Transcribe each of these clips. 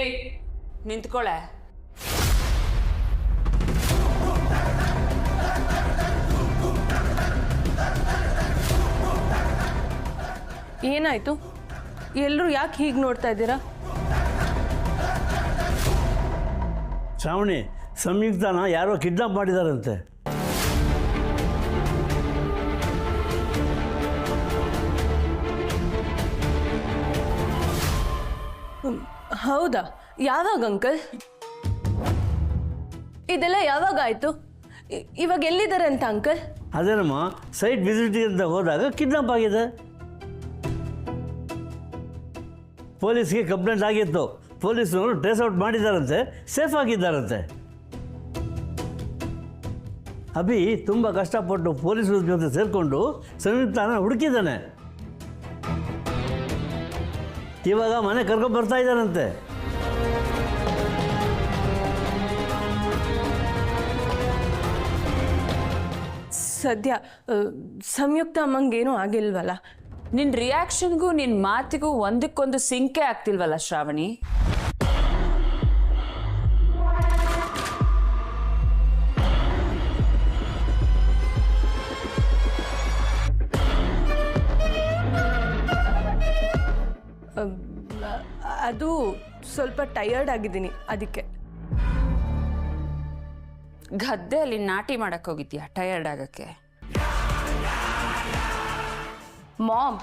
ಏಯ್ ನಿಂತ್ಕೊಳ್ಳೆ. ಏನಾಯ್ತು? ಎಲ್ಲರೂ ಯಾಕೆ ಹೀಗೆ ನೋಡ್ತಾ ಇದ್ದೀರಾ? ಶ್ರಾವಣಿ, ಸಂಯುಕ್ತನ ಯಾರೋ ಕಿಡ್ನಾಪ್ ಮಾಡಿದಾರಂತೆ. ಹೌದಾ? ಯಾವಾಗ ಅಂಕಲ್? ಇದೆಲ್ಲ ಯಾವಾಗ ಆಯ್ತು? ಇವಾಗ ಎಲ್ಲಿದ್ದಾರೆ ಅಂತ ಅಂಕಲ್? ಅದೇನಮ್ಮ, ಸೈಟ್ ವಿಸಿಟಿಂಗ್ ಅಂತ ಹೋದಾಗ ಕಿಡ್ನಾಪ್ ಆಗಿದೆ. ಪೊಲೀಸ್ಗೆ ಕಂಪ್ಲೇಂಟ್ ಆಗಿತ್ತು. ಪೊಲೀಸ್ನವರು ಟ್ರೇಸ್ ಔಟ್ ಮಾಡಿದ್ದಾರಂತೆ, ಸೇಫ್ ಆಗಿದ್ದಾರಂತೆ. ಅಭಿ ತುಂಬ ಕಷ್ಟಪಟ್ಟು ಪೊಲೀಸರ ಜೊತೆ ಸೇರಿಕೊಂಡು ಸಂಯುಕ್ತನ ಹುಡುಕಿದ್ದಾನೆ. ಇವಾಗ ಮನೆ ಕರ್ಕೊಂಡು ಬರ್ತಾ ಇದ್ದಾರಂತೆ. ಸದ್ಯ ಸಂಯುಕ್ತ ಅಮ್ಮಂಗೇನೂ ಆಗಿಲ್ವಲ್ಲ? ನಿನ್ನ ರಿಯಾಕ್ಷನ್ಗೂ ನಿನ್ನ ಮಾತಿಗೂ ಒಂದಕ್ಕೊಂದು ಸಿಂಕೆ ಆಗ್ತಿಲ್ವಲ್ಲ ಶ್ರಾವಣಿ? ಅದು ಸ್ವಲ್ಪ ಟಯರ್ಡ್ ಆಗಿದ್ದೀನಿ, ಅದಕ್ಕೆ. ಗದ್ದೆಯಲ್ಲಿ ನಾಟಿ ಮಾಡಕ್ ಹೋಗಿದ್ಯಾ ಟಯರ್ಡ್ ಆಗಕ್ಕೆ? ಮಾಮ್,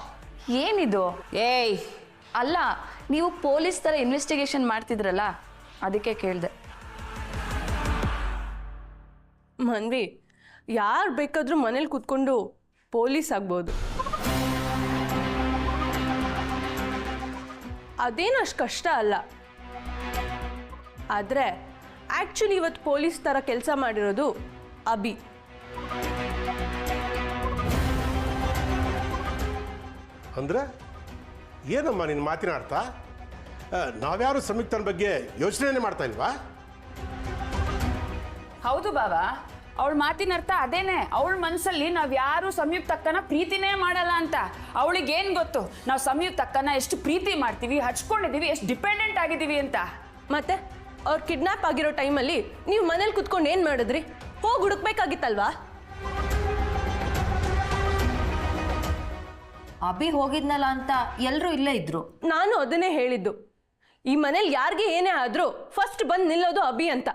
ಏನಿದು? ಏಯ್, ಅಲ್ಲ, ನೀವು ಪೊಲೀಸ್ ಥರ ಇನ್ವೆಸ್ಟಿಗೇಷನ್ ಮಾಡ್ತಿದ್ರಲ್ಲ, ಅದಕ್ಕೆ ಕೇಳಿದೆ. ಮನ್ವಿ, ಯಾರು ಬೇಕಾದರೂ ಮನೇಲಿ ಕೂತ್ಕೊಂಡು ಪೊಲೀಸ್ ಆಗ್ಬೋದು. ಅದೇನು ಅಷ್ಟು ಕಷ್ಟ ಅಲ್ಲ. ಆದರೆ ಆ್ಯಕ್ಚುಲಿ ಇವತ್ತು ಪೊಲೀಸ್ ಥರ ಕೆಲಸ ಮಾಡಿರೋದು ಅಭಿ. ಅಂದರೆ ಏನಮ್ಮ ನಿನ್ನ ಮಾತಿನ ಅರ್ಥ? ನಾವ್ಯಾರು ಸಂಯುಕ್ತನ ಬಗ್ಗೆ ಯೋಚನೆ ಮಾಡ್ತಾ ಇಲ್ವಾ? ಹೌದು ಬಾಬಾ, ಅವಳ ಮಾತಿನ ಅರ್ಥ ಅದೇನೆ. ಅವಳ ಮನಸ್ಸಲ್ಲಿ ನಾವು ಯಾರು ಸಂಯುಕ್ತ ಅಕ್ಕನ ಪ್ರೀತಿನೇ ಮಾಡಲ್ಲ ಅಂತ. ಅವಳಿಗೇನು ಗೊತ್ತು ನಾವು ಸಂಯುಕ್ತ ಅಕ್ಕನ ಎಷ್ಟು ಪ್ರೀತಿ ಮಾಡ್ತೀವಿ, ಹಚ್ಕೊಂಡಿದ್ದೀವಿ, ಎಷ್ಟು ಡಿಪೆಂಡೆಂಟ್ ಆಗಿದ್ದೀವಿ ಅಂತ. ಮತ್ತೆ ಅವ್ರು ಕಿಡ್ನಾಪ್ ಆಗಿರೋ ಟೈಮಲ್ಲಿ ನೀವು ಮನೇಲಿ ಕುತ್ಕೊಂಡು ಏನು ಮಾಡಿದ್ರಿ? ಹೋಗಿ ಹುಡುಕ್ಬೇಕಾಗಿತ್ತಲ್ವಾ? ಅಭಿ ಹೋಗಿದ್ನಲ್ಲ ಅಂತ ಎಲ್ಲರೂ ಇಲ್ಲೇ ಇದ್ರು. ನಾನು ಅದನ್ನೇ ಹೇಳಿದ್ದು. ಈ ಮನೇಲಿ ಯಾರಿಗೆ ಏನೇ ಆದರೂ ಫಸ್ಟ್ ಬಂದು ನಿಲ್ಲೋದು ಅಭಿ ಅಂತ.